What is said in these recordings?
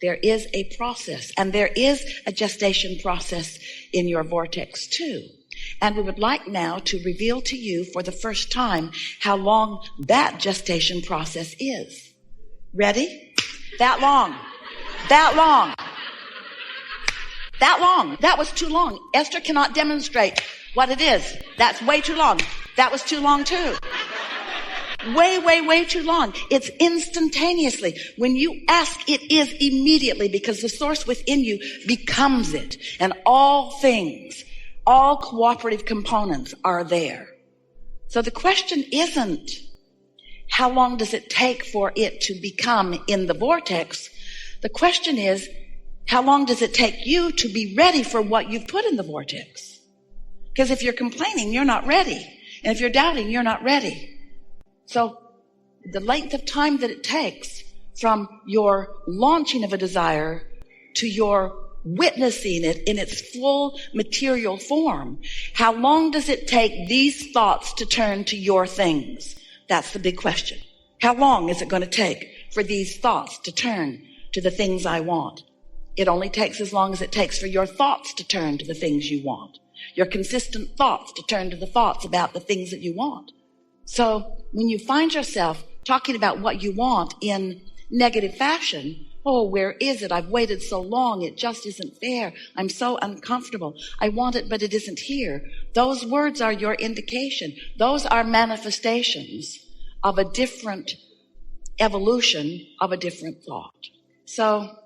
There is a process, and there is a gestation process in your vortex too. And we would like now to reveal to you for the first time how long that gestation process is. Ready? That long. That long. That long. That was too long. Esther cannot demonstrate what it is. That's way too long. That was too long too. Way too long. It's instantaneously. When you ask, it is immediately, because the source within you becomes it. And all things, all cooperative components are there. So the question isn't how long does it take for it to become in the vortex. The question is, how long does it take you to be ready for what you've put in the vortex? Because if you're complaining, you're not ready. And if you're doubting, you're not ready. So the length of time that it takes from your launching of a desire to your witnessing it in its full material form, how long does it take these thoughts to turn to your things? That's the big question. How long is it going to take for these thoughts to turn to the things I want? It only takes as long as it takes for your thoughts to turn to the things you want. Your consistent thoughts to turn to the thoughts about the things that you want. So when you find yourself talking about what you want in negative fashion, oh, where is it? I've waited so long. It just isn't fair. I'm so uncomfortable. I want it, but it isn't here. Those words are your indication. Those are manifestations of a different evolution of a different thought. So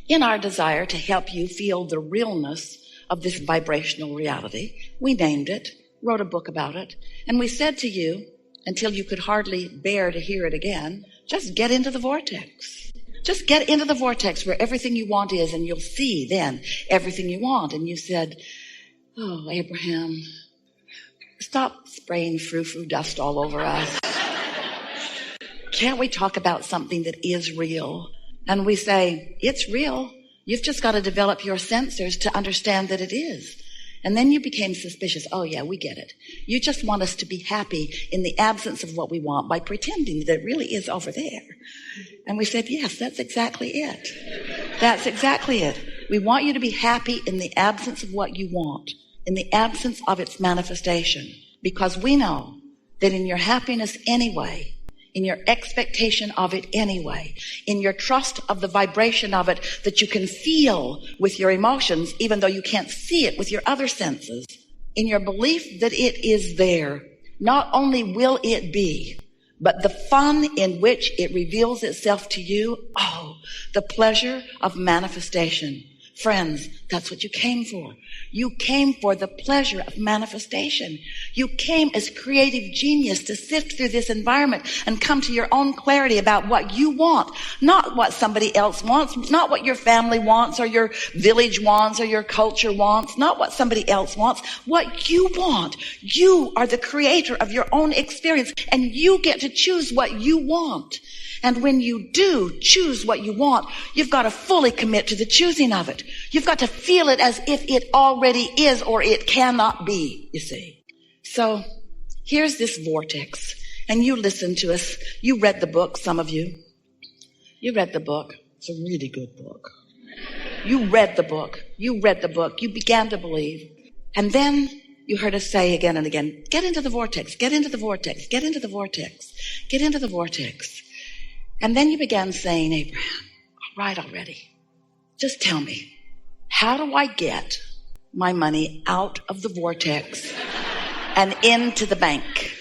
in our desire to help you feel the realness of this vibrational reality, we named it, wrote a book about it, and we said to you, until you could hardly bear to hear it again, just get into the vortex. Just get into the vortex where everything you want is, and you'll see then everything you want. And you said, oh, Abraham, stop spraying frou-frou dust all over us. Can't we talk about something that is real? And we say, it's real. You've just got to develop your sensors to understand that it is. And then you became suspicious. Oh, yeah, we get it. You just want us to be happy in the absence of what we want by pretending that it really is over there. And we said, yes, that's exactly it. That's exactly it. We want you to be happy in the absence of what you want, in the absence of its manifestation, because we know that in your happiness anyway, in your expectation of it anyway, in your trust of the vibration of it that you can feel with your emotions, even though you can't see it with your other senses, in your belief that it is there, not only will it be, but the fun in which it reveals itself to you, oh, the pleasure of manifestation. Friends, that's what you came for. You came for the pleasure of manifestation. You came as creative genius to sift through this environment and come to your own clarity about what you want, not what somebody else wants, not what your family wants or your village wants or your culture wants, not what somebody else wants, what you want. You are the creator of your own experience, and you get to choose what you want. And when you do choose what you want, you've got to fully commit to the choosing of it. You've got to feel it as if it already is, or it cannot be, you see. So here's this vortex, and you listen to us. You read the book, some of you. You read the book. It's a really good book. You read the book. You read the book. You began to believe. And then you heard us say again and again, get into the vortex, get into the vortex, get into the vortex, get into the vortex. And then you began saying, Abraham, all right already. Just tell me, how do I get my money out of the vortex and into the bank?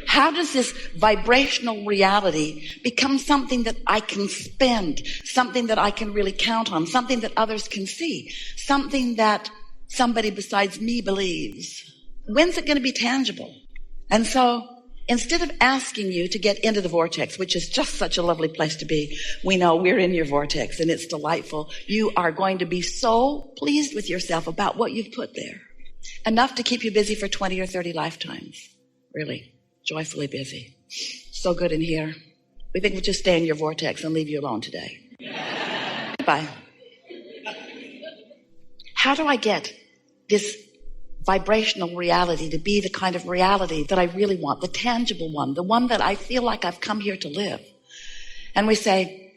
How does this vibrational reality become something that I can spend, something that I can really count on, something that others can see, something that somebody besides me believes? When's it going to be tangible? And so instead of asking you to get into the vortex, which is just such a lovely place to be, we know we're in your vortex and it's delightful. You are going to be so pleased with yourself about what you've put there. Enough to keep you busy for 20 or 30 lifetimes. Really, joyfully busy. So good in here. We think we'll just stay in your vortex and leave you alone today. Goodbye. How do I get this vibrational reality to be the kind of reality that I really want, the tangible one, the one that I feel like I've come here to live? And we say,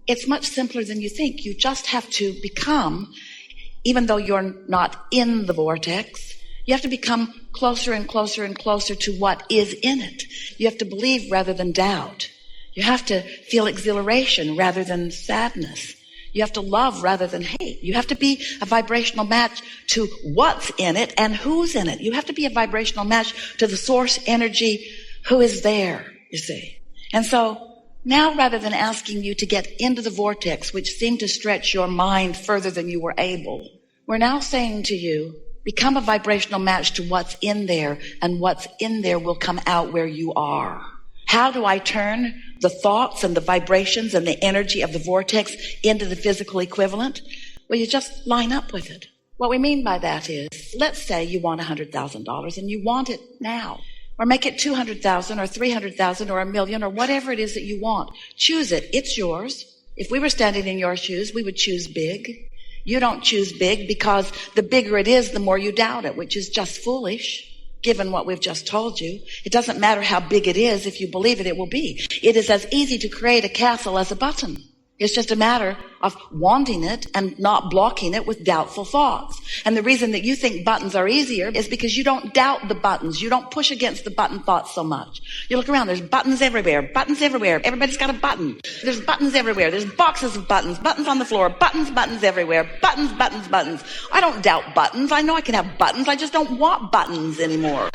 It's much simpler than you think. You just have to become, even though you're not in the vortex, you have to become closer and closer and closer to what is in it. You have to believe rather than doubt. You have to feel exhilaration rather than sadness. You have to love rather than hate. You have to be a vibrational match to what's in it and who's in it. You have to be a vibrational match to the source energy who is there, you see. And so now, rather than asking you to get into the vortex, which seemed to stretch your mind further than you were able, we're now saying to you, become a vibrational match to what's in there, and what's in there will come out where you are. How do I turn the thoughts and the vibrations and the energy of the vortex into the physical equivalent? Well, you just line up with it. What we mean by that is, let's say you want $100,000 and you want it now. Or make it 200,000 or 300,000 or 1,000,000 or whatever it is that you want. Choose it. It's yours. If we were standing in your shoes, we would choose big. You don't choose big because the bigger it is, the more you doubt it, which is just foolish. Given what we've just told you, it doesn't matter how big it is. If you believe it, it will be. It is as easy to create a castle as a button. It's just a matter of wanting it and not blocking it with doubtful thoughts. And the reason that you think buttons are easier is because you don't doubt the buttons. You don't push against the button thoughts so much. You look around, there's buttons everywhere, buttons everywhere. Everybody's got a button. There's buttons everywhere. There's boxes of buttons, buttons on the floor, buttons everywhere, buttons. I don't doubt buttons. I know I can have buttons. I just don't want buttons anymore.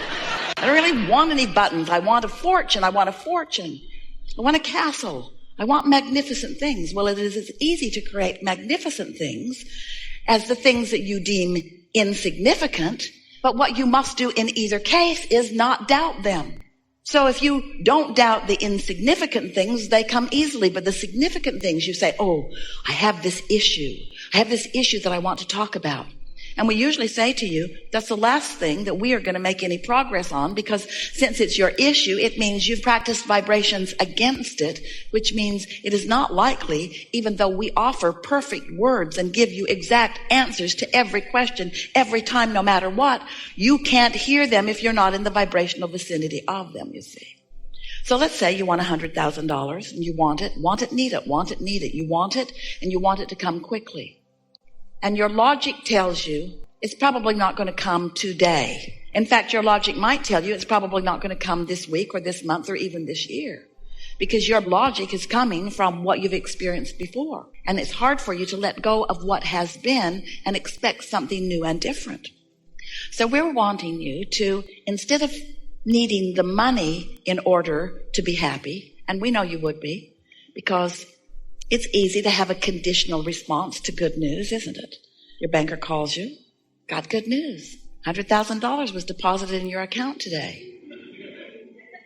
I don't really want any buttons. I want a fortune. I want a castle. I want magnificent things. Well, it is as easy to create magnificent things as the things that you deem insignificant. But what you must do in either case is not doubt them. So if you don't doubt the insignificant things, they come easily. But the significant things, you say, oh, I have this issue. I have this issue that I want to talk about. And we usually say to you, that's the last thing that we are going to make any progress on, because since it's your issue, it means you've practiced vibrations against it, which means it is not likely, even though we offer perfect words and give you exact answers to every question, every time, no matter what, you can't hear them if you're not in the vibrational vicinity of them, you see. So let's say you want $100,000 and you want it, need it. You want it and you want it to come quickly. And your logic tells you it's probably not going to come today. In fact, your logic might tell you it's probably not going to come this week or this month or even this year, because your logic is coming from what you've experienced before. And it's hard for you to let go of what has been and expect something new and different. So we're wanting you to, instead of needing the money in order to be happy, and we know you would be, because it's easy to have a conditional response to good news, isn't it? Your banker calls you, got good news. $100,000 was deposited in your account today.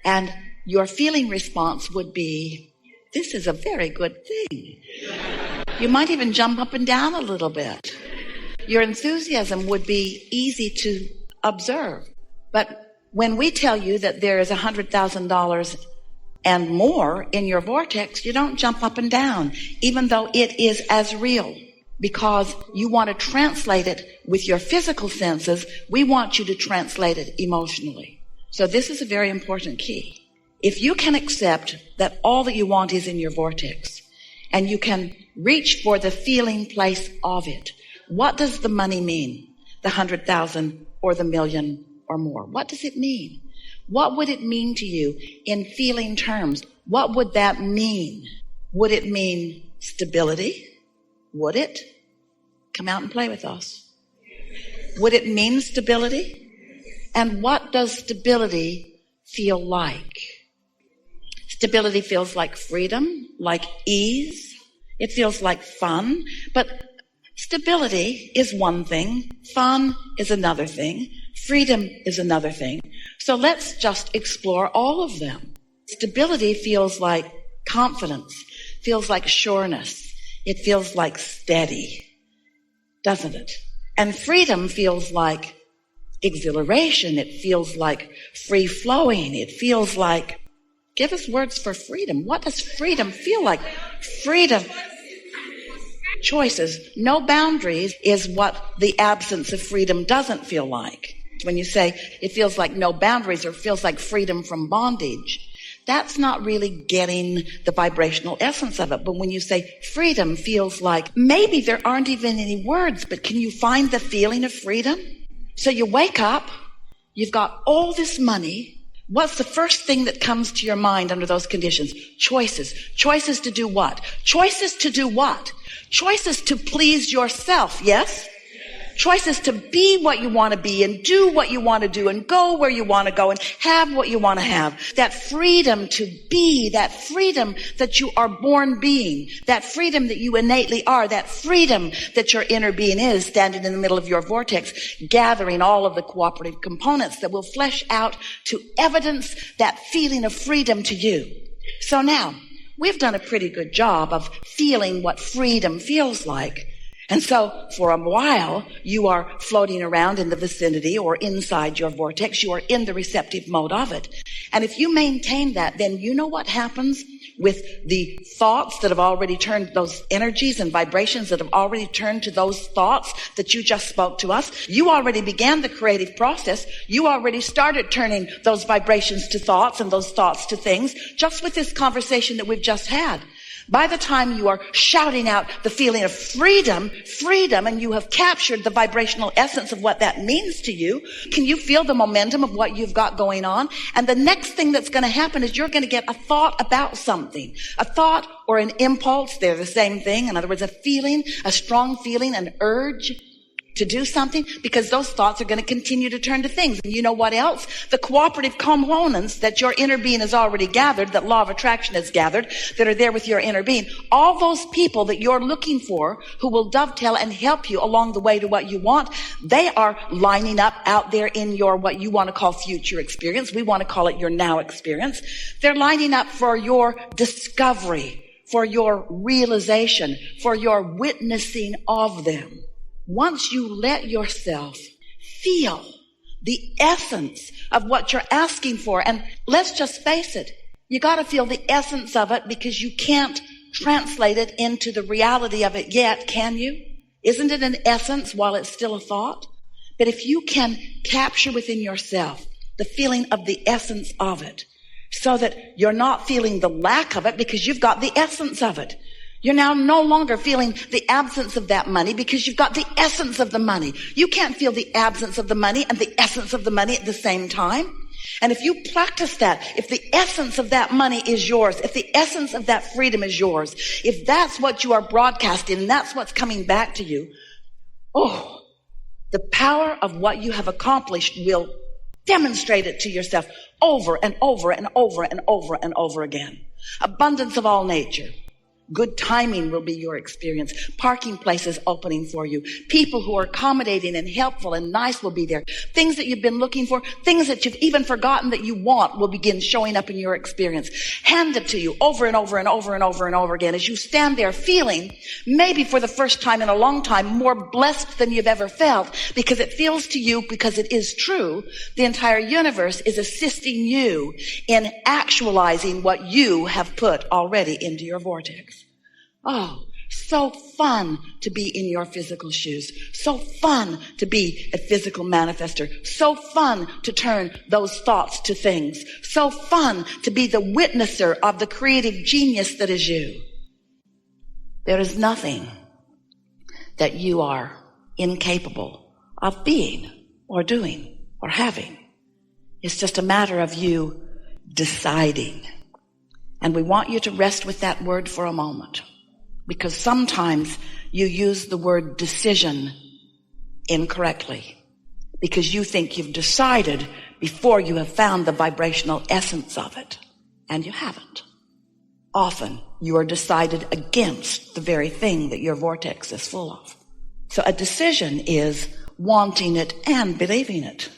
And your feeling response would be, this is a very good thing. You might even jump up and down a little bit. Your enthusiasm would be easy to observe. But when we tell you that there is $100,000 and more in your vortex, you don't jump up and down, even though it is as real, because you want to translate it with your physical senses. We want you to translate it emotionally. So this is a very important key. If you can accept that all that you want is in your vortex, and you can reach for the feeling place of it, what does the money mean? The 100,000 or the million or more? What does it mean? What would it mean to you in feeling terms? What would that mean? Would it mean stability? Would it? Come out and play with us. Would it mean stability? And what does stability feel like? Stability feels like freedom, like ease. It feels like fun. But stability is one thing. Fun is another thing. Freedom is another thing. So let's just explore all of them. Stability feels like confidence, feels like sureness. It feels like steady, doesn't it? And freedom feels like exhilaration. It feels like free flowing. It feels like, give us words for freedom. What does freedom feel like? Freedom. Choices. No boundaries is what the absence of freedom doesn't feel like. When you say it feels like no boundaries or feels like freedom from bondage, that's not really getting the vibrational essence of it. But when you say freedom feels like, maybe there aren't even any words, but can you find the feeling of freedom? So you wake up, you've got all this money. What's the first thing that comes to your mind under those conditions? Choices. Choices to do what? Choices to do what? Choices to please yourself, yes? Choices to be what you want to be and do what you want to do and go where you want to go and have what you want to have. That freedom to be, that freedom that you are born being, that freedom that you innately are, that freedom that your inner being is standing in the middle of your vortex, gathering all of the cooperative components that will flesh out to evidence that feeling of freedom to you. So now, we've done a pretty good job of feeling what freedom feels like. And so for a while, you are floating around in the vicinity or inside your vortex. You are in the receptive mode of it. And if you maintain that, then you know what happens with the thoughts that have already turned, those energies and vibrations that have already turned to those thoughts that you just spoke to us. You already began the creative process. You already started turning those vibrations to thoughts and those thoughts to things just with this conversation that we've just had. By the time you are shouting out the feeling of freedom, and you have captured the vibrational essence of what that means to you, can you feel the momentum of what you've got going on? And the next thing that's going to happen is you're going to get a thought about something. A thought or an impulse, they're the same thing. In other words, a feeling, a strong feeling, an urge to do something, because those thoughts are going to continue to turn to things. And you know what else? The cooperative components that your inner being has already gathered, that law of attraction has gathered, that are there with your inner being. All those people that you're looking for who will dovetail and help you along the way to what you want, they are lining up out there in your what you want to call future experience. We want to call it your now experience. They're lining up for your discovery, for your realization, for your witnessing of them. Once you let yourself feel the essence of what you're asking for, and let's just face it, you got to feel the essence of it because you can't translate it into the reality of it yet, can you? Isn't it an essence while it's still a thought? But if you can capture within yourself the feeling of the essence of it, so that you're not feeling the lack of it because you've got the essence of it. You're now no longer feeling the absence of that money because you've got the essence of the money. You can't feel the absence of the money and the essence of the money at the same time. And if you practice that, if the essence of that money is yours, if the essence of that freedom is yours, if that's what you are broadcasting and that's what's coming back to you, oh, the power of what you have accomplished will demonstrate it to yourself over and over and over and over and over again. Abundance of all nature. Good timing will be your experience. Parking places opening for you. People who are accommodating and helpful and nice will be there. Things that you've been looking for, things that you've even forgotten that you want will begin showing up in your experience. Handed to you over and over and over and over and over again as you stand there feeling, maybe for the first time in a long time, more blessed than you've ever felt, because it feels to you, because it is true, the entire universe is assisting you in actualizing what you have put already into your vortex. Oh, so fun to be in your physical shoes. So fun to be a physical manifester. So fun to turn those thoughts to things. So fun to be the witnesser of the creative genius that is you. There is nothing that you are incapable of being or doing or having. It's just a matter of you deciding. And we want you to rest with that word for a moment. Because sometimes you use the word decision incorrectly. Because you think you've decided before you have found the vibrational essence of it. And you haven't. Often you are decided against the very thing that your vortex is full of. So a decision is wanting it and believing it.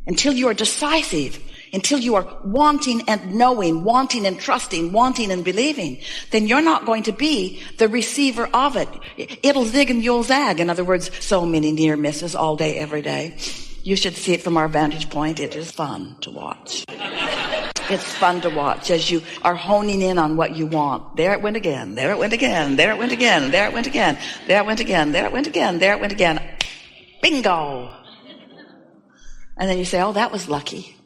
Until you are decisive, until you are wanting and knowing, wanting and trusting, wanting and believing, then you're not going to be the receiver of it. It'll zig and you'll zag. In other words, so many near misses all day, every day. You should see it from our vantage point. It is fun to watch. It's fun to watch as you are honing in on what you want. There it went again. There it went again. There it went again. There it went again. There it went again. There it went again. There it went again. Bingo. And then you say, oh, that was lucky.